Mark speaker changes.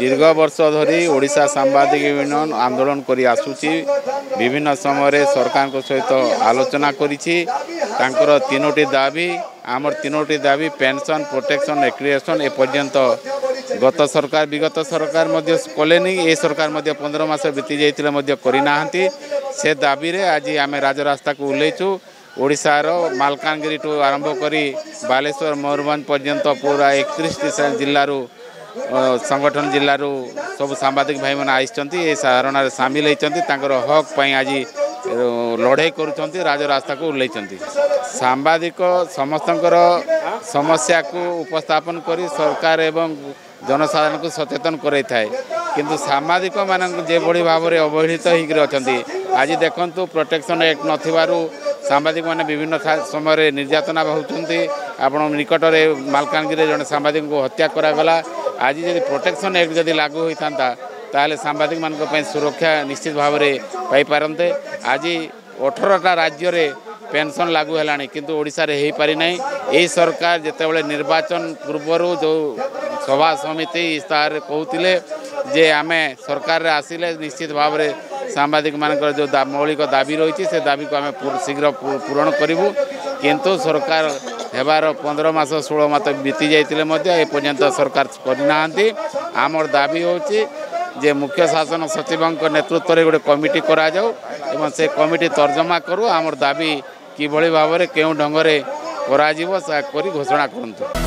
Speaker 1: दीर्घ वर्ष धरी ओडिशा सांबादिक यूनियन आंदोलन करी आसुची विभिन्न समय सरकार सहित आलोचना करिछि तांकर तीनोटी दाबी आमर तीनोटी दाबी पेंशन प्रोटेक्शन एक्रिएशन ए पर्यंत गत सरकार विगत सरकार मध्य कलेनी ए सरकार मध्य 15 मास बीती जाइतिले मध्य करि नाहंती से दाबी रे आज आमे राजरास्ता को उल्लेछु ओडिशार मालकानगिरी टू आरंभ करी बालेश्वर मयूरभंज पर्यंत पूरा 31 जिल्लारू संगठन जिल्लारू सब सांबादिक भाई मन आइछंती ए साधारण सामिल होइछंती तांकर हक पई आज लड़ाई करुछंती राजरास्ता को उल्लेछंती सांबादिक समस्तंकर समस्या को उपस्थापन करी सरकार एवं जनसाधारण को सचेतन कराई थाए किंतु सामाजिक मान जे बड़ी भाव में अवहेलित होकर अच्छा आज देखु प्रोटेक्शन एक्ट नथिबारु सांबादिक मैंने विभिन्न समय निर्यातना होती आपण निकट में मालकानगिरी जड़े सांबादिक को हत्या करागला आज जब प्रोटेक्शन एक्ट जदि लागू होता ताले सांबादिक मान सुरक्षा निश्चित भाव में पाइपारते आज 18टा राज्य में पेंशन लागू है किंतु ओडिशा रे हो पारि नहीं यही सरकार जितेबाला निर्वाचन पूर्वर जो सभा समिति इस्तार कहते जे आमे सरकार रे आसिले निश्चित भाव में सांबादिक मानकर जो मौलिक दाबी रही से दाबी को आम शीघ्र पूरण करूँ किंतु सरकार हेबार 15 मास 16 मास बीती जाइए एपर्यंत सरकार करना आमर दाबी होची जे मुख्य शासन सचिव नेतृत्व में गोटे कमिटी करा जाऊ एवं से कमिटी तर्जमा करू आमर दाबी किभली भाव में केउं ढंग से करा घोषणा करंतु।